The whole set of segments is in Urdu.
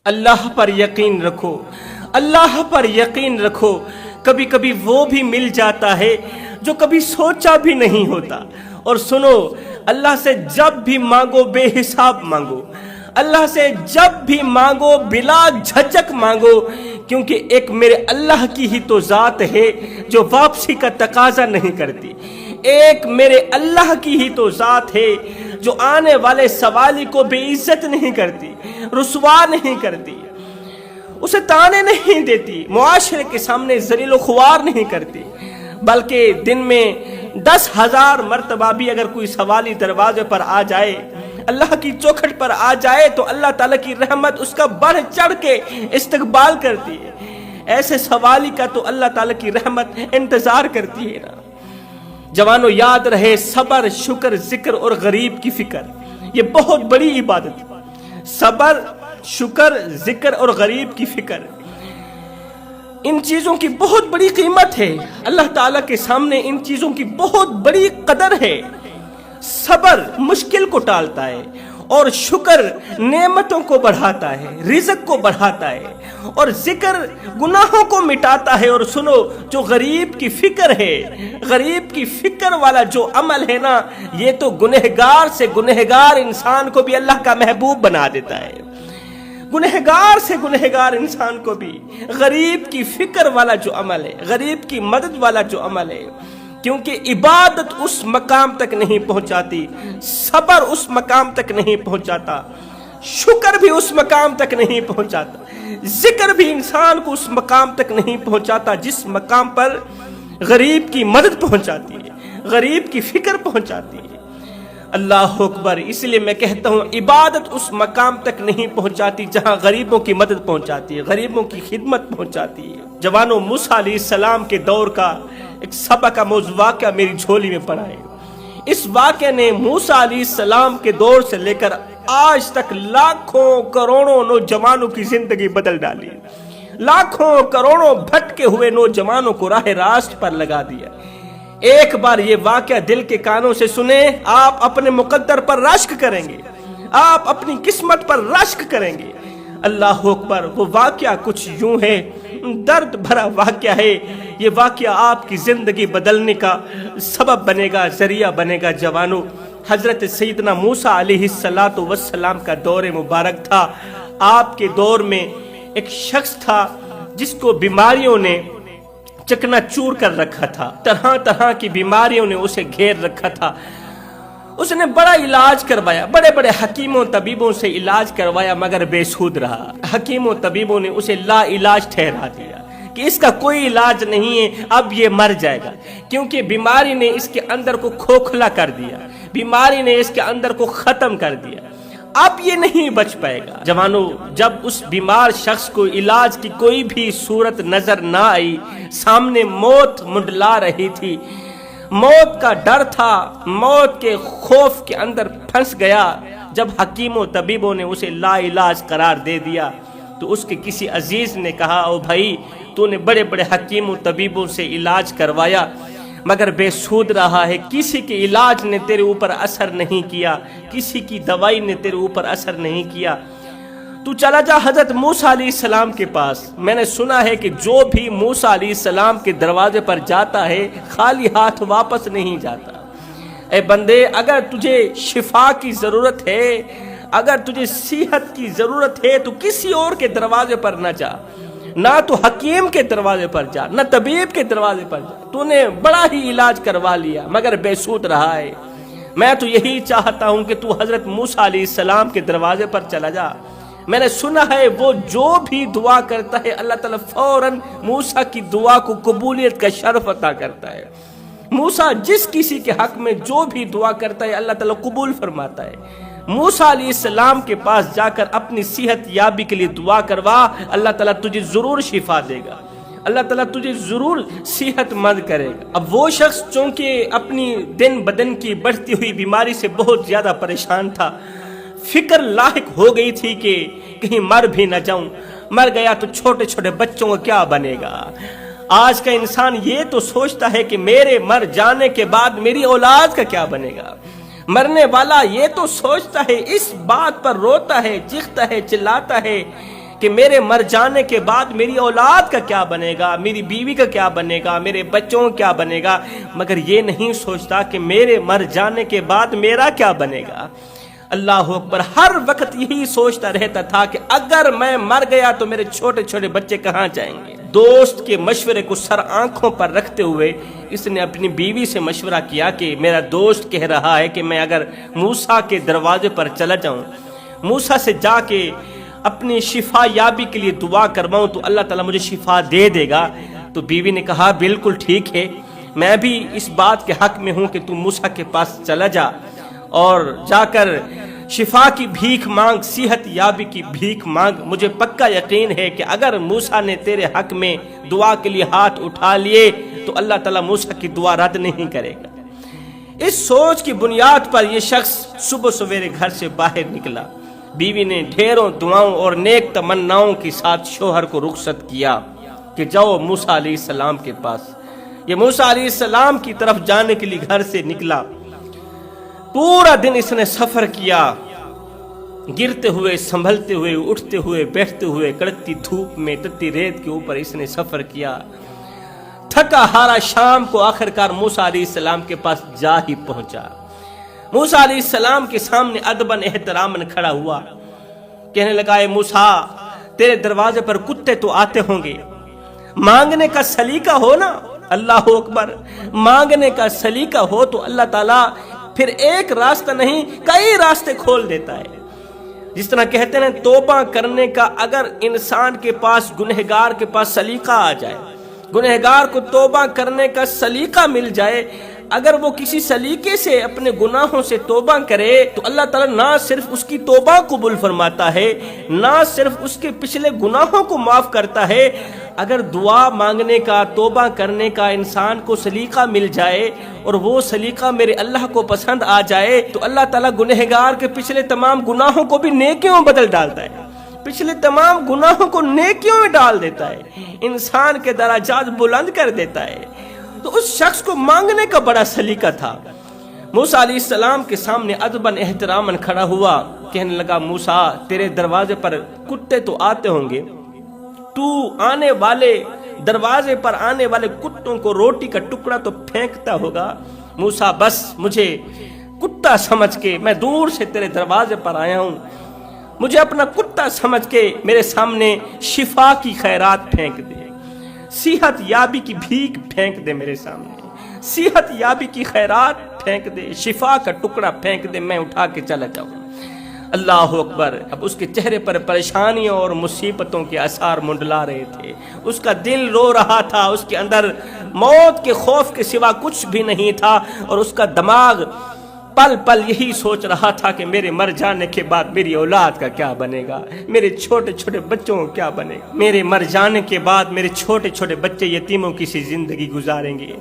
اللہ پر یقین رکھو، اللہ پر یقین رکھو، کبھی کبھی وہ بھی مل جاتا ہے جو کبھی سوچا بھی نہیں ہوتا۔ اور سنو، اللہ سے جب بھی مانگو بے حساب مانگو، اللہ سے جب بھی مانگو بلا جھجک مانگو، کیونکہ ایک میرے اللہ کی ہی تو ذات ہے جو واپسی کا تقاضا نہیں کرتی، ایک میرے اللہ کی ہی تو ذات ہے جو آنے والے سوالی کو بے عزت نہیں کرتی، رسوا نہیں کرتی، اسے تانے نہیں دیتی، معاشرے کے سامنے ذلیل و خوار نہیں کرتی، بلکہ دن میں 10,000 مرتبہ بھی اگر کوئی سوالی دروازے پر آ جائے، اللہ کی چوکھٹ پر آ جائے، تو اللہ تعالیٰ کی رحمت اس کا بڑھ چڑھ کے استقبال کرتی ہے۔ ایسے سوالی کا تو اللہ تعالیٰ کی رحمت انتظار کرتی ہے نا۔ جوانوں، یاد رہے، صبر، شکر، ذکر اور غریب کی فکر، یہ بہت بڑی عبادت ہے۔ صبر، شکر، ذکر اور غریب کی فکر، ان چیزوں کی بہت بڑی قیمت ہے، اللہ تعالیٰ کے سامنے ان چیزوں کی بہت بڑی قدر ہے۔ صبر مشکل کو ٹالتا ہے، اور شکر نعمتوں کو بڑھاتا ہے، رزق کو بڑھاتا ہے، اور ذکر گناہوں کو مٹاتا ہے۔ اور سنو، جو غریب کی فکر ہے، غریب کی فکر والا جو عمل ہے نا، یہ تو گنہگار سے گنہگار انسان کو بھی اللہ کا محبوب بنا دیتا ہے، گنہگار سے گنہگار انسان کو بھی غریب کی فکر والا جو عمل ہے، غریب کی مدد والا جو عمل ہے، کیونکہ عبادت اس مقام تک نہیں پہنچاتی، صبر اس مقام تک نہیں پہنچاتا، شکر بھی اس مقام تک نہیں پہنچاتا، ذکر بھی انسان کو اس مقام تک نہیں پہنچاتا جس مقام پر غریب کی مدد پہنچاتی ہے، غریب کی فکر پہنچاتی ہے۔ اللہ اکبر۔ اس لیے میں کہتا ہوں، عبادت اس مقام تک نہیں پہنچاتی جہاں غریبوں کی مدد پہنچاتی ہے، غریبوں کی خدمت پہنچاتی ہے۔ جوانوں، موسیٰ علیہ السلام کے دور کا ایک سبق کا موضوع واقعہ میری جھولی میں پڑا ہے۔ اس واقعے نے موسیٰ علیہ السلام کے دور سے لے کر آج تک لاکھوں کروڑوں نوجوانوں کی زندگی بدل ڈالی، لاکھوں کروڑوں بھٹکے ہوئے نوجوانوں کو راہ راست پر لگا دیا۔ ایک بار یہ واقعہ دل کے کانوں سے سنیں، آپ اپنے مقدر پر رشک کریں گے، آپ اپنی قسمت پر رشک کریں گے۔ اللہ اکبر۔ وہ واقعہ کچھ یوں ہے، درد بھرا واقعہ ہے۔ یہ واقعہ آپ کی زندگی بدلنے کا سبب بنے گا، ذریعہ بنے گا۔ جوانوں، حضرت سیدنا موسیٰ علیہ السلام کا دور مبارک تھا۔ آپ کے دور میں ایک شخص تھا جس کو بیماریوں نے چکنا چور کر رکھا تھا، طرح طرح کی بیماریوں نے اسے گھیر رکھا تھا۔ اس نے بڑا علاج کروایا، بڑے بڑے حکیموں طبیبوں سے علاج کروایا، مگر بے سود رہا۔ حکیموں طبیبوں نے اسے لا علاج ٹھہرا دیا کہ اس کا کوئی علاج نہیں ہے، اب یہ مر جائے گا، کیونکہ بیماری نے اس کے اندر کو کھوکھلا کر دیا، بیماری نے اس کے اندر کو ختم کر دیا، اب یہ نہیں بچ پائے گا۔ جوانوں، جب اس بیمار شخص کو علاج کی کوئی بھی صورت نظر نہ آئی، سامنے موت منڈلا رہی تھی، موت کا ڈر تھا، موت کے خوف کے اندر پھنس گیا، جب حکیموں طبیبوں نے اسے لا علاج قرار دے دیا تو اس کے کسی عزیز نے کہا، او بھائی، تو نے بڑے بڑے حکیموں طبیبوں سے علاج کروایا مگر بے سود رہا ہے، کسی کے علاج نے تیرے اوپر اثر نہیں کیا، کسی کی دوائی نے تیرے اوپر اثر نہیں کیا، تو چلا جا حضرت موسیٰ علیہ السلام کے پاس۔ میں نے سنا ہے کہ جو بھی موسیٰ علیہ السلام کے دروازے پر جاتا ہے خالی ہاتھ واپس نہیں جاتا۔ اے بندے، اگر تجھے شفا کی ضرورت ہے، اگر تجھے صحت کی ضرورت ہے تو کسی اور کے دروازے پر نہ جا، نہ تو حکیم کے دروازے پر جا، نہ طبیب کے دروازے پر جا، تو نے بڑا ہی علاج کروا لیا مگر بے سود رہا ہے۔ میں تو یہی چاہتا ہوں کہ تو حضرت موسیٰ علیہ السلام کے دروازے پر چلا جا۔ میں نے سنا ہے وہ جو بھی دعا کرتا ہے اللہ تعالیٰ فوراً موسیٰ کی دعا کو قبولیت کا شرف عطا کرتا ہے۔ موسیٰ جس کسی کے حق میں جو بھی دعا کرتا ہے اللہ تعالیٰ قبول فرماتا ہے۔ موسیٰ علیہ السلام کے پاس جا کر اپنی صحت یابی کے لیے دعا کروا، اللہ تعالیٰ تجھے ضرور شفا دے گا، اللہ تعالیٰ تجھے ضرور صحت مند کرے گا۔ اب وہ شخص چونکہ اپنی دن بدن کی بڑھتی ہوئی بیماری سے بہت زیادہ پریشان تھا، فکر لاحق ہو گئی تھی کہ کہیں مر بھی نہ جاؤں، مر گیا تو چھوٹے چھوٹے بچوں کا کیا بنے گا۔ آج کا انسان یہ تو سوچتا ہے کہ میرے مر جانے کے بعد میری اولاد کا کیا بنے گا۔ مرنے والا یہ تو سوچتا ہے، اس بات پر روتا ہے، چیختا ہے، چلاتا ہے کہ میرے مر جانے کے بعد میری اولاد کا کیا بنے گا، میری بیوی کا کیا بنے گا، میرے بچوں کا کیا بنے گا، مگر یہ نہیں سوچتا کہ میرے مر جانے کے بعد میرا کیا بنے گا۔ اللہ اکبر، ہر وقت یہی سوچتا رہتا تھا کہ اگر میں مر گیا تو میرے چھوٹے چھوٹے بچے کہاں جائیں گے۔ دوست کے مشورے کو سر آنکھوں پر رکھتے ہوئے اس نے اپنی بیوی سے مشورہ کیا کہ میرا دوست کہہ رہا ہے کہ میں اگر موسیٰ کے دروازے پر چلا جاؤں، موسیٰ سے جا کے اپنی شفا یابی کے لیے دعا کرواؤں تو اللہ تعالیٰ مجھے شفا دے دے گا۔ تو بیوی نے کہا بالکل ٹھیک ہے، میں بھی اس بات کے حق میں ہوں کہ تم موسیٰ کے پاس چلا جا اور جا کر شفا کی بھیک مانگ، صحت یابی کی بھیک مانگ۔ مجھے پکا یقین ہے کہ اگر موسیٰ نے تیرے حق میں دعا کے لیے ہاتھ اٹھا لیے تو اللہ تعالیٰ موسیٰ کی دعا رد نہیں کرے گا۔ اس سوچ کی بنیاد پر یہ شخص صبح سویرے گھر سے باہر نکلا۔ بیوی نے ڈھیروں دعاؤں اور نیک تمناؤں کے ساتھ شوہر کو رخصت کیا کہ جاؤ موسیٰ علیہ السلام کے پاس۔ یہ موسیٰ علیہ السلام کی طرف جانے کے لیے گھر سے نکلا۔ پورا دن اس نے سفر کیا، گرتے ہوئے، سنبھلتے ہوئے، اٹھتے ہوئے، بیٹھتے ہوئے، کڑکتی دھوپ میں، تتی ریت کے اوپر اس نے سفر کیا۔ تھکا ہارا شام کو آخرکار موسیٰ علیہ السلام کے پاس جا ہی پہنچا۔ موسیٰ علیہ السلام کے سامنے ادباً احتراماً کھڑا ہوا، کہنے لگا اے موسیٰ، تیرے دروازے پر کتے تو آتے ہوں گے، مانگنے کا سلیقہ ہو نا۔ اللہ اکبر، مانگنے کا سلیقہ ہو تو اللہ تعالیٰ پھر ایک راستہ نہیں کئی راستے کھول دیتا ہے۔ جس طرح کہتے ہیں توبہ کرنے کا اگر انسان کے پاس، گنہگار کے پاس سلیقہ آ جائے، گنہگار کو توبہ کرنے کا سلیقہ مل جائے، اگر وہ کسی سلیقے سے اپنے گناہوں سے توبہ کرے تو اللہ تعالیٰ نہ صرف اس کی توبہ قبول فرماتا ہے، نہ صرف اس کے پچھلے گناہوں کو معاف کرتا ہے، اگر دعا مانگنے کا، توبہ کرنے کا انسان کو سلیقہ مل جائے اور وہ سلیقہ میرے اللہ کو پسند آ جائے تو اللہ تعالیٰ گنہگار کے پچھلے تمام گناہوں کو بھی نیکیوں میں بدل ڈالتا ہے، پچھلے تمام گناہوں کو نیکیوں میں ڈال دیتا ہے، انسان کے درجات بلند کر دیتا ہے۔ تو اس شخص کو مانگنے کا بڑا سلیقہ تھا۔ موسیٰ علیہ السلام کے سامنے ادباً احتراماً کھڑا ہوا، کہنے لگا موسیٰ، تیرے دروازے پر کتے تو آتے ہوں گے، تو آنے والے دروازے پر آنے والے کتوں کو روٹی کا ٹکڑا تو پھینکتا ہوگا۔ موسیٰ بس مجھے کتا سمجھ کے میں دور سے تیرے دروازے پر آیا ہوں، مجھے اپنا کتا سمجھ کے میرے سامنے شفا کی خیرات پھینک دے، صحت یابی کی بھیک پھینک دے، میرے سامنے صحت یابی کی خیرات پھینک دے، شفا کا ٹکڑا پھینک دے، میں اٹھا کے چلا جاؤں۔ اللہ اکبر، اب اس کے چہرے پر پریشانیوں اور مصیبتوں کے آثار منڈلا رہے تھے، اس کا دل رو رہا تھا، اس کے اندر موت کے خوف کے سوا کچھ بھی نہیں تھا، اور اس کا دماغ پل پل یہی سوچ رہا تھا کہ میرے مر جانے کے بعد میری اولاد کا کیا بنے گا، میرے چھوٹے چھوٹے بچوں کو کیا بنے گا، میرے مر جانے کے بعد میرے چھوٹے چھوٹے بچے یتیموں کی سی زندگی گزاریں گے،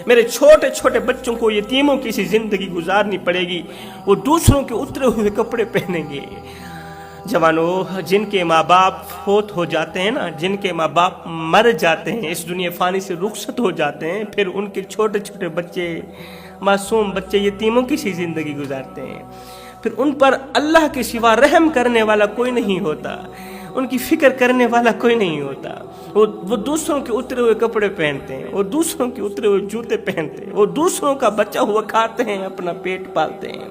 میرے چھوٹے چھوٹے بچوں کو یتیموں کی سی زندگی گزارنی پڑے گی، وہ دوسروں کے اترے ہوئے کپڑے پہنیں گے۔ جوانوں، جن کے ماں باپ فوت ہو جاتے ہیں نا، جن کے ماں باپ مر جاتے ہیں، اس دنیا فانی سے رخصت ہو جاتے ہیں، پھر ان کے چھوٹے چھوٹے بچے، معصوم بچے یتیموں کی سی زندگی گزارتے ہیں، پھر ان پر اللہ کے سوا رحم کرنے والا کوئی نہیں ہوتا، ان کی فکر کرنے والا کوئی نہیں ہوتا، وہ دوسروں کے اترے ہوئے کپڑے پہنتے ہیں، وہ دوسروں کے اترے ہوئے جوتے پہنتے ہیں، وہ دوسروں کا بچہ ہوا کھاتے ہیں، اپنا پیٹ پالتے ہیں۔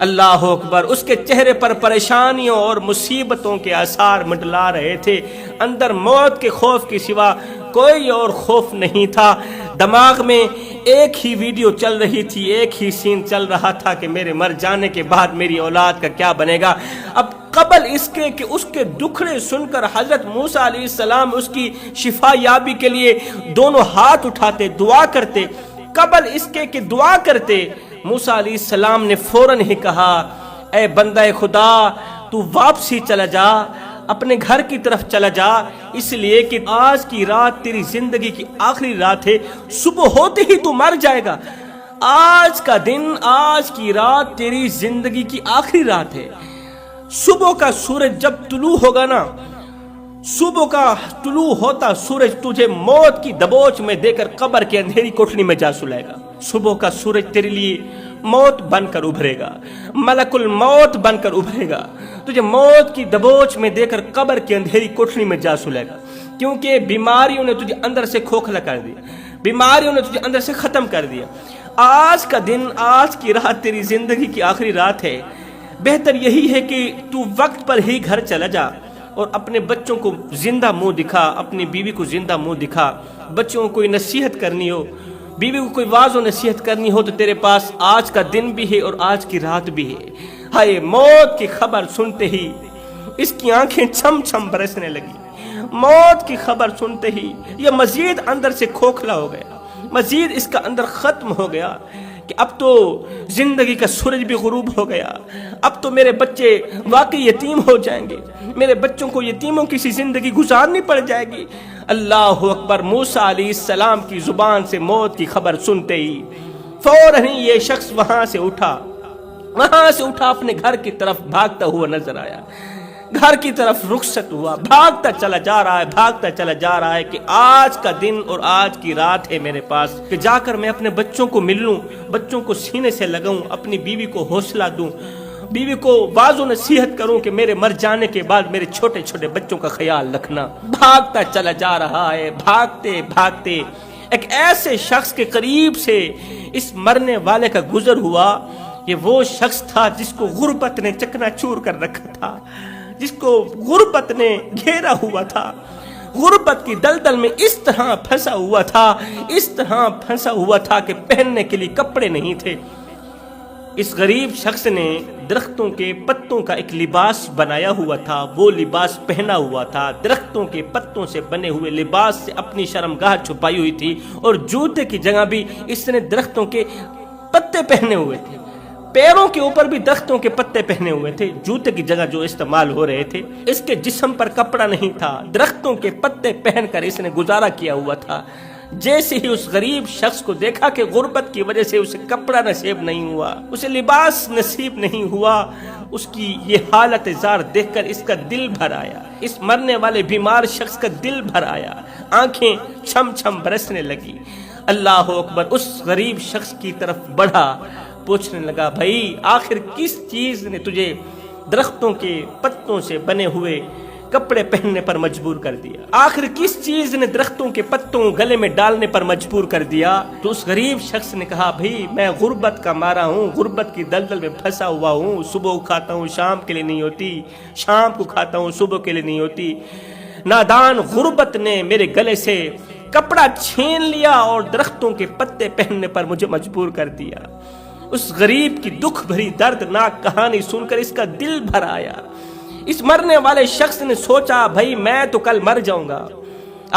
اللہ اکبر، اس کے چہرے پر پریشانیوں اور مصیبتوں کے آثار منڈلا رہے تھے، اندر موت کے خوف کے سوا کوئی اور خوف نہیں تھا، دماغ میں ایک ہی ویڈیو چل رہی تھی، ایک ہی سین چل رہا تھا کہ میرے مر جانے کے بعد میری اولاد کا کیا بنے گا۔ اب قبل اس کے کہ اس کے دکھڑے سن کر حضرت موسیٰ علیہ السلام اس کی شفا یابی کے لیے دونوں ہاتھ اٹھاتے، دعا کرتے، قبل اس کے کہ دعا کرتے، موسیٰ علیہ السلام نے فوراً ہی کہا اے بندہ خدا، تو واپسی چلا جا، اپنے گھر کی طرف چلا جا، اس لیے کہ آج کی رات تیری زندگی کی آخری رات ہے، صبح ہوتے ہی تو مر جائے گا، آج کا دن، آج کی رات تیری زندگی کی آخری رات ہے۔ صبح کا سورج جب طلوع ہوگا نا، صبح کا طلوع ہوتا سورج تجھے موت کی دبوچ میں دے کر قبر کے اندھیری کوٹھری میں جا سلائے گا، صبح کا سورج تیرے لیے موت بن کر ابھرے گا، ملکل موت بن کر ابھرے گا، تجھے موت کی دبوچ میں دے کر قبر کی اندھیری کوٹھری میں جا سلے گا، کیونکہ بیماریوں نے تجھے اندر سے کھوکھلا کر دیا، بیماریوں نے تجھے اندر سے ختم کر دیا۔ آج کا دن، آج کی رات تیری زندگی کی آخری رات ہے، بہتر یہی ہے کہ تو وقت پر ہی گھر چلا جا اور اپنے بچوں کو زندہ منہ دکھا، اپنی بیوی کو زندہ منہ دکھا۔ بچوں کو کوئی نصیحت کرنی ہو، بیوی کو کوئی واعظ و نصیحت کرنی ہو تو تیرے پاس آج کا دن بھی ہے اور آج کی رات بھی ہے۔ ہائے موت کی خبر سنتے ہی اس کی آنکھیں چھم چھم برسنے لگی، موت کی خبر سنتے ہی یہ مزید اندر سے کھوکھلا ہو گیا، مزید اس کا اندر ختم ہو گیا کہ اب تو زندگی کا سورج بھی غروب ہو گیا، اب تو میرے بچے واقعی یتیم ہو جائیں گے، میرے بچوں کو یتیموں کی سی زندگی گزارنی پڑ جائے گی۔ اللہ اکبر! موسیٰ علیہ السلام کی زبان سے موت کی خبر سنتے ہی فوراً ہی یہ شخص وہاں سے اٹھا اپنے گھر کی طرف بھاگتا ہوا نظر آیا، گھر کی طرف رخصت ہوا، بھاگتا چلا جا رہا ہے کہ آج کا دن اور آج کی رات ہے میرے پاس کہ جا کر میں اپنے بچوں کو مل لوں، بچوں کو سینے سے لگاؤں، اپنی بیوی کو حوصلہ دوں، بیوی کو واعظ و نصیحت کروں کہ میرے مر جانے کے بعد میرے چھوٹے چھوٹے بچوں کا خیال رکھنا۔ بھاگتا چلا جا رہا ہے، بھاگتے ایک ایسے شخص کے قریب سے اس مرنے والے کا گزر ہوا، یہ وہ شخص تھا جس کو غربت نے چکنا چور کر رکھا تھا، جس کو غربت نے گھیرا ہوا تھا، غربت کی دلدل میں اس طرح پھنسا ہوا تھا کہ پہننے کے لیے کپڑے نہیں تھے۔ اس غریب شخص نے درختوں کے پتوں کا ایک لباس بنایا ہوا تھا، وہ لباس پہنا ہوا تھا، درختوں کے پتوں سے بنے ہوئے لباس سے اپنی شرمگاہ چھپائی ہوئی تھی، اور جوتے کی جگہ بھی اس نے درختوں کے پتے پہنے ہوئے تھے، پیروں کے اوپر بھی درختوں کے پتے پہنے ہوئے تھے، جوتے کی جگہ جو استعمال ہو رہے تھے۔ اس کے جسم پر کپڑا نہیں تھا، درختوں کے پتے پہن کر اس نے گزارا کیا ہوا تھا۔ جیسے ہی اس غریب شخص کو دیکھا کہ غربت کی وجہ سے اسے کپڑا نصیب نہیں ہوا، اسے لباس نصیب نہیں ہوا، اس کی یہ حالت زار دیکھ کر اس کا دل بھر آیا، اس مرنے والے بیمار شخص کا دل بھر آیا، آنکھیں چھم چھم برسنے لگی۔ اللہ اکبر! اس غریب شخص کی طرف بڑھا، پوچھنے لگا، بھائی آخر کس چیز نے تجھے درختوں کے پتوں سے بنے ہوئے کپڑے پہننے پر مجبور کر دیا؟ آخر کس چیز نے درختوں کے پتوں گلے میں ڈالنے پر مجبور کر دیا؟ تو اس غریب شخص نے کہا، بھائی میں غربت کا مارا ہوں، غربت کی دلدل میں پھنسا ہوا ہوں، صبح کھاتا ہوں شام کے لیے نہیں ہوتی، شام کو کھاتا ہوں صبح کے لیے نہیں ہوتی، نادان غربت نے میرے گلے سے کپڑا چھین لیا اور درختوں کے پتے پہننے پر مجھے مجبور کر دیا۔ اس غریب کی دکھ بھری دردناک کہانی سن کر اس کا دل بھر آیا۔ اس مرنے والے شخص نے سوچا، بھائی میں تو کل مر جاؤں گا،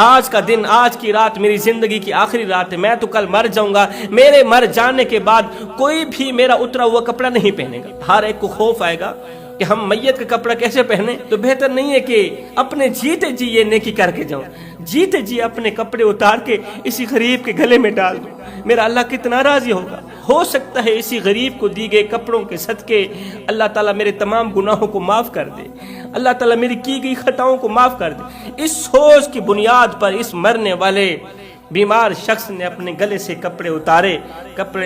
آج کا دن، آج کی رات میری زندگی کی آخری رات ہے، میں تو کل مر جاؤں گا، میرے مر جانے کے بعد کوئی بھی میرا اترا ہوا کپڑا نہیں پہنے گا۔ ہر ایک کو خوف آئے گا کہ ہم میت کا کپڑا کیسے پہنے، تو بہتر نہیں ہے کہ اپنے جیتے جی یہ نیکی کر کے جاؤں، جیتے جی اپنے کپڑے اتار کے اسی غریب کے گلے میں ڈال دوں، میرا اللہ کتنا راضی ہوگا۔ ہو سکتا ہے اسی غریب کو دی گئے کپڑوں کے صدقے اللہ تعالیٰ میرے تمام گناہوں کو معاف کر دے، اللہ تعالیٰ میری کی گئی خطاؤں کو معاف کر دے۔ اس سوچ کی بنیاد پر اس مرنے والے بیمار شخص نے اپنے گلے سے کپڑے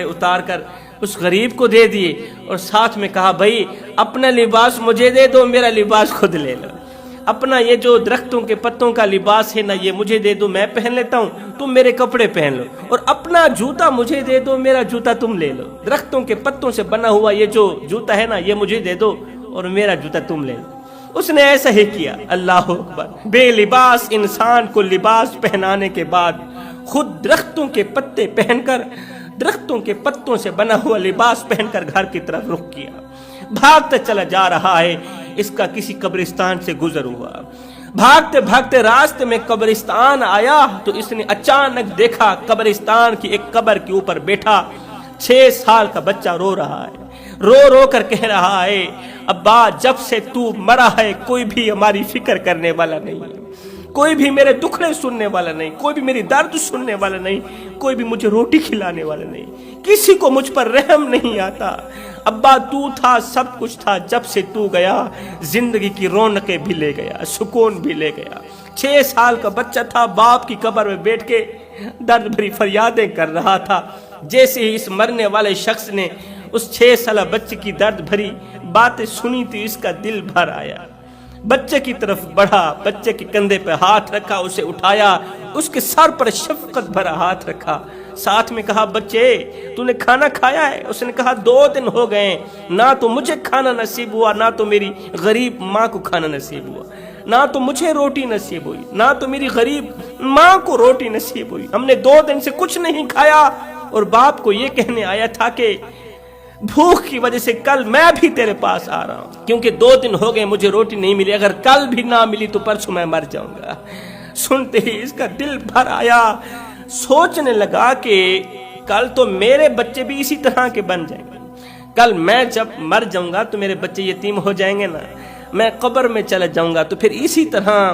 اتار کر اس غریب کو دے دیے، اور ساتھ میں کہا، بھائی اپنا لباس مجھے دے دو، میرا لباس خود لے لو، اپنا یہ جو درختوں کے پتوں کا لباس ہے نا، یہ مجھے دے دو، میں پہن لیتا ہوں، تم میرے کپڑے پہن لو، اور اپنا جوتا مجھے دے دو، میرا جوتا تم لے لو، درختوں کے پتوں سے بنا ہوا یہ جو جوتا ہے نا، یہ مجھے دے دو اور میرا جوتا تم لے لو۔ اس نے ایسا ہی کیا۔ اللہ اکبر! بے لباس انسان کو لباس پہنانے کے بعد خود درختوں کے پتے پہن کر، درختوں کے پتوں سے بنا ہوا لباس پہن کر گھر کی طرف رخ کیا، بھاگتا چلا جا رہا ہے۔ اس کا کسی قبرستان سے گزر ہوا، بھاگتے بھاگتے راستے میں قبرستان آیا تو اس نے اچانک دیکھا قبرستان کی ایک قبر کے اوپر بیٹھا 6 سال کا بچہ رو رہا ہے، رو کر کہہ رہا ہے، ابا جب سے تو مرا ہے کوئی بھی ہماری فکر کرنے والا نہیں ہے، کوئی بھی میرے دکھڑے سننے والا نہیں، کوئی بھی میری درد سننے والا نہیں، کوئی بھی مجھے روٹی کھلانے والا نہیں، کسی کو مجھ پر رحم نہیں آتا۔ ابا تو تھا، سب کچھ تھا، جب سے تو گیا زندگی کی رونقیں بھی لے گیا، سکون بھی لے گیا۔ 6 سال کا بچہ تھا، باپ کی قبر میں بیٹھ کے درد بھری فریادیں کر رہا تھا۔ جیسے ہی اس مرنے والے شخص نے اس 6 سالہ بچے کی درد بھری باتیں سنی تو اس کا دل بھر آیا۔ بچے کی طرف بڑھا، بچے کے کندھے پہ ہاتھ رکھا، اسے اٹھایا، اس کے سر پر شفقت بھرا ہاتھ رکھا، ساتھ میں کہا بچے تو نے کھانا کھایا ہے؟ اس نے کہا 2 دن ہو گئے، نہ تو مجھے کھانا نصیب ہوا، نہ تو میری غریب ماں کو کھانا نصیب ہوا، نہ تو مجھے روٹی نصیب ہوئی، نہ تو میری غریب ماں کو روٹی نصیب ہوئی، ہم نے 2 دن سے کچھ نہیں کھایا۔ اور باپ کو یہ کہنے آیا تھا کہ بھوک کی وجہ سے کل میں بھی تیرے پاس آ رہا ہوں، کیونکہ 2 دن ہو گئے مجھے روٹی نہیں ملی، اگر کل بھی نہ ملی تو پرسوں میں مر جاؤں گا۔ سنتے ہی اس کا دل بھر آیا، سوچنے لگا کہ کل تو میرے بچے بھی اسی طرح کے بن جائیں گے، کل میں جب مر جاؤں گا تو میرے بچے یتیم ہو جائیں گے نا، میں قبر میں چلا جاؤں گا تو پھر اسی طرح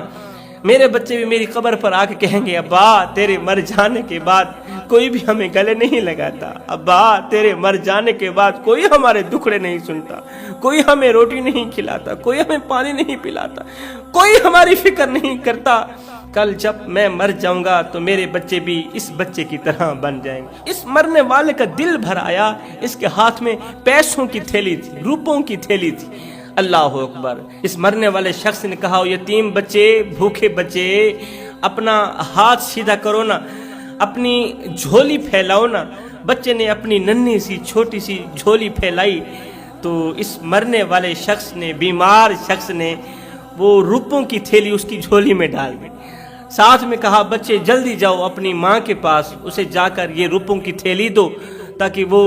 میرے بچے بھی میری قبر پر آ کے کہیں گے ابا تیرے مر جانے کے بعد کوئی بھی ہمیں گلے نہیں لگاتا، ابا تیرے مر جانے کے بعد کوئی ہمارے دکھڑے نہیں سنتا، کوئی ہمیں روٹی نہیں کھلاتا، کوئی ہمیں پانی نہیں پلاتا، کوئی ہماری فکر نہیں کرتا، کل جب میں مر جاؤں گا تو میرے بچے بھی اس بچے کی طرح بن جائیں گے۔ اس مرنے والے کا دل بھر آیا، اس کے ہاتھ میں پیسوں کی تھیلی تھی، روپوں کی تھیلی تھی۔ اللہ اکبر۔ اس مرنے والے شخص نے کہا یتیم بچے، بھوکے بچے، اپنا ہاتھ سیدھا کرو نا، اپنی جھولی پھیلاؤ نا۔ بچے نے اپنی ننھی سی چھوٹی سی جھولی پھیلائی تو اس مرنے والے شخص نے، بیمار شخص نے، وہ روپوں کی تھیلی اس کی جھولی میں ڈال دی۔ ساتھ میں کہا بچے جلدی جاؤ اپنی ماں کے پاس، اسے جا کر یہ روپوں کی تھیلی دو تاکہ وہ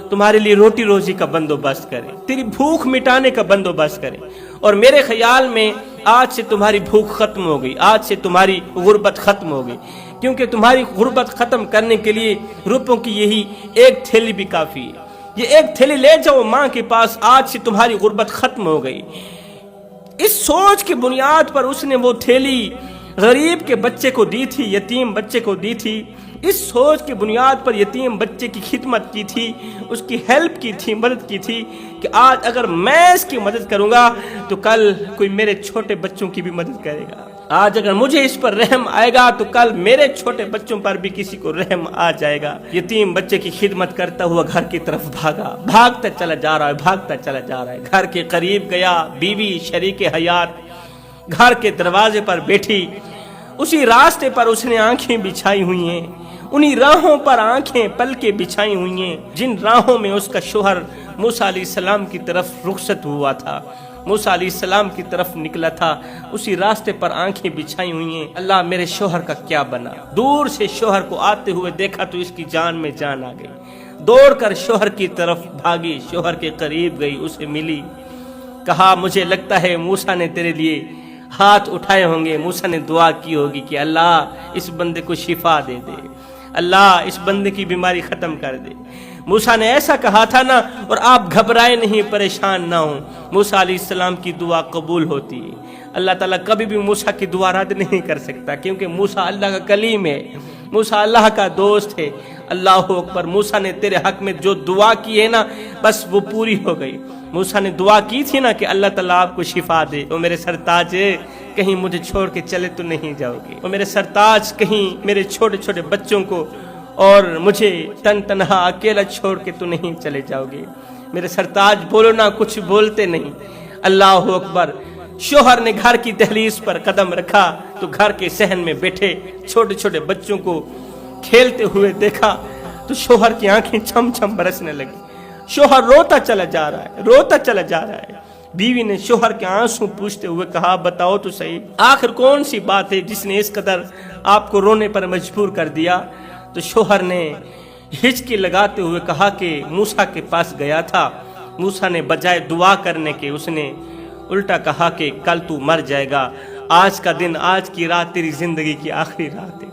تمہارے لیے روٹی روزی کا بندوبست کرے، تیری بھوک مٹانے کا بندوبست کرے۔ اور میرے خیال میں آج سے تمہاری بھوک ختم ہو گئی، آج سے تمہاری غربت ختم ہو گئی، کیونکہ تمہاری غربت ختم کرنے کے لیے روپوں کی یہی ایک تھیلی بھی کافی ہے۔ یہ ایک تھیلی لے جاؤ ماں کے پاس، آج سے تمہاری غربت ختم ہو گئی۔ اس سوچ کی بنیاد پر اس نے وہ تھیلی غریب کے بچے کو دی تھی، یتیم بچے کو دی تھی۔ اس سوچ کی بنیاد پر یتیم بچے کی خدمت کی تھی، اس کی ہیلپ کی تھی، مدد کی تھی کہ آج اگر میں اس کی مدد کروں گا تو کل کوئی میرے چھوٹے بچوں کی بھی مدد کرے گا، آج اگر مجھے اس پر رحم آئے گا تو کل میرے چھوٹے بچوں پر بھی کسی کو رحم آ جائے گا۔ یتیم بچے کی خدمت کرتا ہوا گھر کی طرف بھاگا، بھاگتا چلا جا رہا ہے، بھاگتا چلا جا رہا ہے۔ گھر کے قریب گیا، بیوی شریک حیات گھر کے دروازے پر بیٹھی، اسی راستے پر اس نے آنکھیں بچھائی ہوئی ہیں، انہی راہوں پر آنکھیں پلکیں بچھائی ہوئی ہیں جن راہوں میں اس کا شوہر موسیٰ علیہ السلام کی طرف رخصت ہوا تھا، موسیٰ علیہ السلام کی طرف نکلا تھا، اسی راستے پر آنکھیں بچھائی ہوئی ہیں۔ اللہ میرے شوہر کا کیا بنا؟ دور سے شوہر کو آتے ہوئے دیکھا تو اس کی جان میں جان آ گئی، دوڑ کر شوہر کی طرف بھاگی، شوہر کے قریب گئی، اسے ملی، کہا مجھے لگتا ہے موسیٰ نے تیرے لیے ہاتھ اٹھائے ہوں گے، موسیٰ نے دعا کی ہوگی کہ اللہ اس بندے کو شفا دے دے، اللہ اس بندے کی بیماری ختم کر دے۔ موسیٰ نے ایسا کہا تھا نا، اور آپ گھبرائے نہیں، پریشان نہ ہوں، موسیٰ علیہ السلام کی دعا قبول ہوتی ہے۔ اللہ تعالیٰ کبھی بھی موسیٰ کی دعا رد نہیں کر سکتا، کیونکہ موسیٰ اللہ کا کلیم ہے، موسیٰ اللہ کا دوست ہے۔ اللہ اکبر۔ موسیٰ نے تیرے حق میں جو دعا کی ہے نا، بس وہ پوری ہو گئی۔ موسیٰ نے دعا کی تھی نا کہ اللہ تعالیٰ آپ کو شفا دے، وہ میرے سرتاج کہیں مجھے چھوڑ کے چلے تو نہیں جاؤ گے، وہ میرے سرتاج کہیں میرے چھوٹے چھوٹے بچوں کو اور مجھے تنہا اکیلا چھوڑ کے تو نہیں چلے جاؤ گے، میرے سرتاج بولو نا، کچھ بولتے نہیں۔ اللہ اکبر۔ شوہر نے گھر کی دہلیز پر قدم رکھا تو گھر کے صحن میں بیٹھے چھوٹے چھوٹے بچوں کو کھیلتے ہوئے دیکھا تو شوہر کی آنکھیں چھم چھم برسنے لگی، شوہر روتا چلا جا رہا ہے، روتا چلا جا رہا ہے۔ بیوی نے شوہر کے آنسو پوچھتے ہوئے کہا بتاؤ تو صحیح، آخر کون سی بات ہے جس نے اس قدر آپ کو رونے پر مجبور کر دیا؟ تو شوہر نے ہچکی لگاتے ہوئے کہا کہ موسیٰ کے پاس گیا تھا، موسیٰ نے بجائے دعا کرنے کے اس نے الٹا کہا کہ کل تو مر جائے گا، آج کا دن، آج کی رات تیری زندگی کی آخری رات ہے،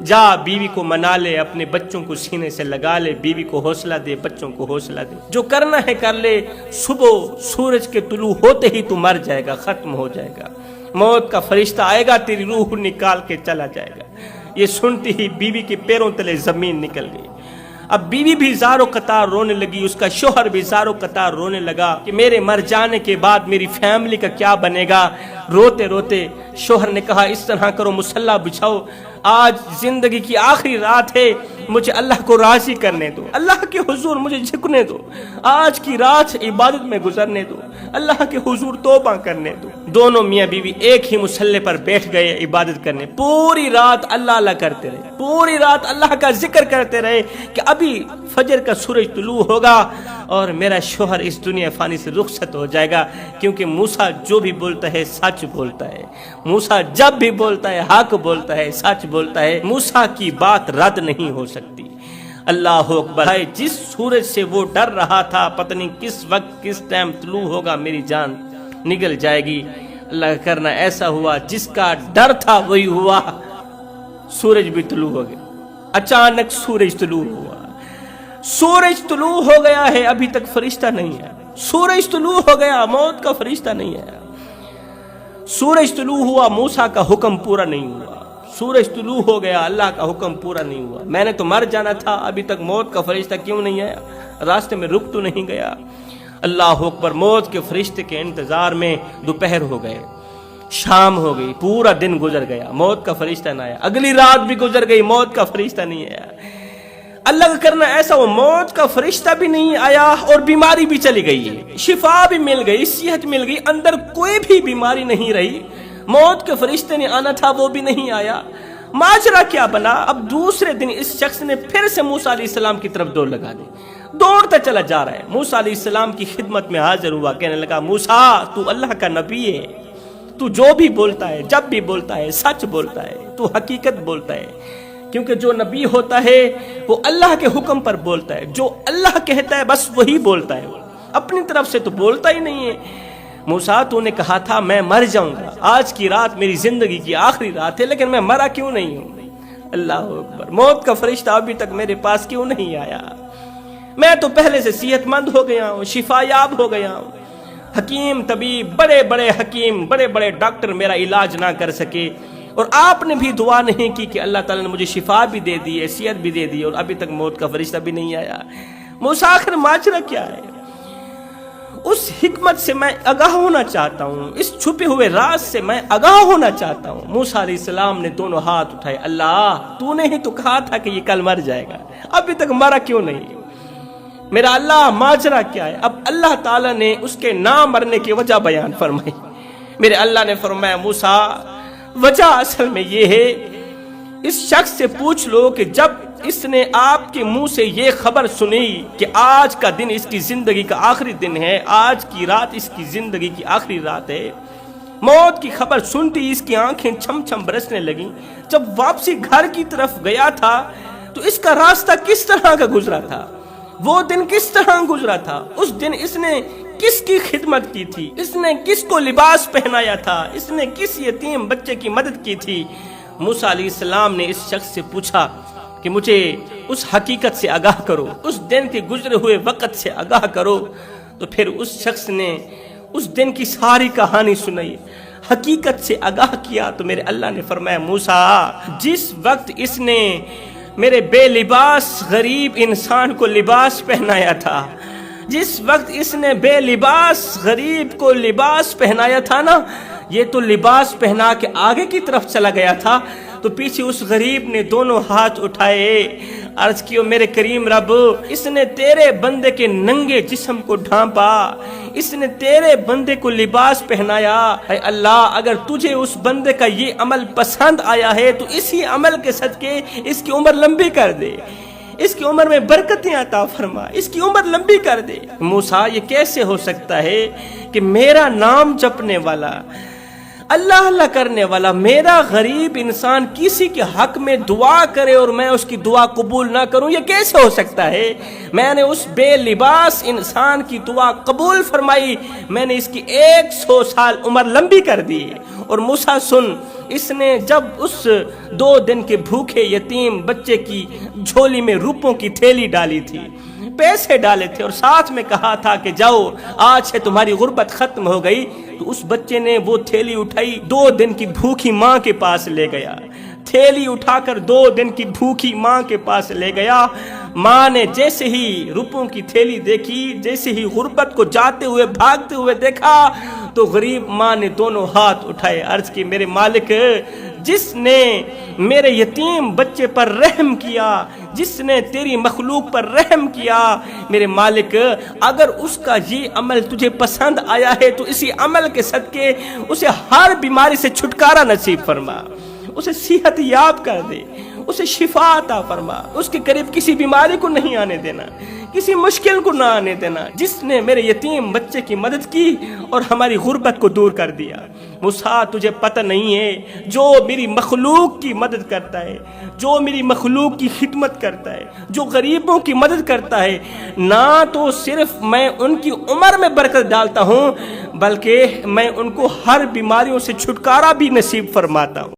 جا بیوی کو منا لے، اپنے بچوں کو سینے سے لگا لے، بیوی کو حوصلہ دے، بچوں کو حوصلہ دے، جو کرنا ہے کر لے، صبح سورج کے طلوع ہوتے ہی تو مر جائے گا، ختم ہو جائے گا، موت کا فرشتہ آئے گا، تیری روح نکال کے چلا جائے گا۔ یہ سنتی ہی بیوی کے پیروں تلے زمین نکل گئی۔ اب بیوی بھی زار و قطار رونے لگی، اس کا شوہر بھی زار و قطار رونے لگا کہ میرے مر جانے کے بعد میری فیملی کا کیا بنے گا۔ روتے روتے شوہر نے کہا اس طرح کرو، مصلی بچھاؤ، آج زندگی کی آخری رات ہے، مجھے اللہ کو راضی کرنے دو، اللہ کے حضور مجھے جھکنے دو، آج کی رات عبادت میں گزرنے دو، اللہ کے حضور توبہ کرنے دو۔ دونوں میاں بیوی ایک ہی مصلی پر بیٹھ گئے عبادت کرنے، پوری رات اللہ اللہ کرتے رہے، پوری رات اللہ کا ذکر کرتے رہے کہ ابھی فجر کا سورج طلوع ہوگا اور میرا شوہر اس دنیا فانی سے رخصت ہو جائے گا، کیونکہ موسیٰ جو بھی بولتا ہے سچ بولتا ہے، موسیٰ جب بھی بولتا ہے حق بولتا ہے، سچ بولتا ہے، موسیٰ کی بات رد نہیں ہو سکتی۔ اللہ اکبر، جس سورج سے وہ ڈر رہا تھا پتہ نہیں کس وقت کس ٹائم طلوع ہوگا میری جان نکل جائے گی، اللہ کا کرنا ایسا ہوا جس کا ڈر تھا وہی ہوا، سورج بھی طلوع ہو گیا۔ اچانک سورج طلوع ہوا، سورج طلوع ہو گیا ہے، ابھی تک فرشتہ نہیں ہے، سورج طلوع ہو گیا، موت کا فرشتہ نہیں ہے، سورج طلوع ہوا، موسیٰ کا حکم پورا نہیں ہوا، سورج طلوع ہو گیا، اللہ کا حکم پورا نہیں ہوا، میں نے تو مر جانا تھا، ابھی تک موت کا فرشتہ کیوں نہیں آیا، راستے میں رک تو نہیں گیا۔ اللہ اکبر، موت کے فرشتے کے انتظار میں دوپہر ہو گئے، شام ہو گئی، پورا دن گزر گیا، موت کا فرشتہ نہ آیا، اگلی رات بھی گزر گئی، موت کا فرشتہ نہیں آیا۔ اللہ کا کرنا ایسا ہو، موت کا فرشتہ بھی نہیں آیا اور بیماری بھی چلی گئی، شفا بھی مل گئی، صحت مل گئی، اندر کوئی بھی بیماری نہیں رہی، موت کے فرشتے نے آنا تھا وہ بھی نہیں آیا۔ ماجرا کیا بنا؟ اب دوسرے دن اس شخص نے پھر سے موسیٰ علیہ السلام کی طرف دوڑ لگا دی، دوڑتا چلا جا رہا ہے، موسیٰ علیہ السلام کی خدمت میں حاضر ہوا، کہنے لگا موسیٰ تو اللہ کا نبی ہے، تو جو بھی بولتا ہے جب بھی بولتا ہے سچ بولتا ہے، تو حقیقت بولتا ہے، کیونکہ جو نبی ہوتا ہے وہ اللہ کے حکم پر بولتا ہے، جو اللہ کہتا ہے بس وہی بولتا ہے، اپنی طرف سے تو بولتا ہی نہیں ہے۔ موسیٰ تو نے کہا تھا میں مر جاؤں گا، آج کی رات میری زندگی کی آخری رات ہے، لیکن میں مرا کیوں نہیں ہوں؟ اللہ اکبر، موت کا فرشتہ ابھی تک میرے پاس کیوں نہیں آیا؟ میں تو پہلے سے صحت مند ہو گیا ہوں، شفا یاب ہو گیا ہوں، حکیم طبیب، بڑے بڑے حکیم، بڑے بڑے ڈاکٹر میرا علاج نہ کر سکے، اور آپ نے بھی دعا نہیں کی کہ اللہ تعالیٰ نے مجھے شفا بھی دے دی ہے، صحت بھی دے دی، اور ابھی تک موت کا فرشتہ بھی نہیں آیا۔ موسیٰ آخر ماجرا کیا ہے؟ اس حکمت سے میں آگاہ ہونا چاہتا ہوں، اس چھپے ہوئے راز سے میں آگاہ ہونا چاہتا ہوں۔ موسیٰ علیہ السلام نے دونوں ہاتھ اٹھائے، اللہ تو نے ہی تو کہا تھا کہ یہ کل مر جائے گا، ابھی تک مرا کیوں نہیں؟ میرا اللہ ماجرا کیا ہے؟ اب اللہ تعالیٰ نے اس کے نہ مرنے کی وجہ بیان فرمائی۔ میرے اللہ نے فرمایا موسیٰ وجہ اصل میں یہ ہے، اس شخص سے پوچھ لو کہ جب اس نے آپ کے منہ سے یہ خبر سنی کہ آج کا دن اس کی زندگی کا آخری دن ہے، آج کی رات اس کی زندگی کی آخری رات ہے، موت کی خبر سنتی اس کی آنکھیں چھم چھم برسنے لگیں۔ جب واپسی گھر کی طرف گیا تھا تو اس کا راستہ کس طرح کا گزرا تھا، وہ دن کس طرح گزرا تھا، اس دن اس نے کس کی خدمت کی تھی، اس نے کس کو لباس پہنایا تھا، اس نے کس یتیم بچے کی مدد کی تھی۔ موسیٰ علیہ السلام نے اس شخص سے پوچھا کہ مجھے اس حقیقت سے آگاہ کرو، اس دن کے گزرے ہوئے وقت سے آگاہ کرو۔ تو پھر اس شخص نے اس دن کی ساری کہانی سنائی، حقیقت سے آگاہ کیا۔ تو میرے اللہ نے فرمایا موسیٰ جس وقت اس نے میرے بے لباس غریب انسان کو لباس پہنایا تھا، جس وقت اس نے بے لباس غریب کو لباس پہنایا تھا نا، یہ تو لباس پہنا کے آگے کی طرف چلا گیا تھا، تو پیچھے اس غریب نے دونوں ہاتھ اٹھائے، عرض کیو میرے کریم رب، اس نے تیرے بندے کے ننگے جسم کو ڈھانپا، اس نے تیرے بندے کو لباس پہنایا۔ اے اللہ اگر تجھے اس بندے کا یہ عمل پسند آیا ہے تو اسی عمل کے صدقے اس کی عمر لمبی کر دے، اس کی عمر میں برکتیں عطا فرما، اس کی عمر لمبی کر دے۔ موسیٰ یہ کیسے ہو سکتا ہے کہ میرا نام جپنے والا، اللہ اللہ کرنے والا میرا غریب انسان کسی کے حق میں دعا کرے اور میں اس کی دعا قبول نہ کروں؟ یہ کیسے ہو سکتا ہے؟ میں نے اس بے لباس انسان کی دعا قبول فرمائی، میں نے اس کی 100 سال عمر لمبی کر دی۔ اور موسیٰ سن، اس نے جب اس 2 دن کے بھوکے یتیم بچے کی جھولی میں روپوں کی تھیلی ڈالی تھی، پیسے ڈالے تھے، اور ساتھ میں کہا تھا کہ جاؤ آج سے تمہاری غربت ختم ہو گئی، تو اس بچے نے وہ تھیلی اٹھائی، 2 دن کی بھوکی ماں کے پاس لے گیا، تھیلی اٹھا کر 2 دن کی بھوکی ماں کے پاس لے گیا۔ ماں نے جیسے ہی روپوں کی تھیلی دیکھی، جیسے ہی غربت کو جاتے ہوئے بھاگتے ہوئے دیکھا، تو غریب ماں نے دونوں ہاتھ اٹھائے، عرض کی میرے مالک، جس نے میرے یتیم بچے پر رحم کیا، جس نے تیری مخلوق پر رحم کیا، میرے مالک اگر اس کا یہ عمل تجھے پسند آیا ہے تو اسی عمل کے صدقے اسے ہر بیماری سے چھٹکارا نصیب فرما، اسے صحت یاب کر دے، اسے شفا عطا فرما، اس کے قریب کسی بیماری کو نہیں آنے دینا، کسی مشکل کو نہ آنے دینا۔ جس نے میرے یتیم بچے کی مدد کی اور ہماری غربت کو دور کر دیا، موسیٰ تجھے پتہ نہیں ہے جو میری مخلوق کی مدد کرتا ہے، جو میری مخلوق کی خدمت کرتا ہے، جو غریبوں کی مدد کرتا ہے، نہ تو صرف میں ان کی عمر میں برکت ڈالتا ہوں بلکہ میں ان کو ہر بیماریوں سے چھٹکارا بھی نصیب فرماتا ہوں۔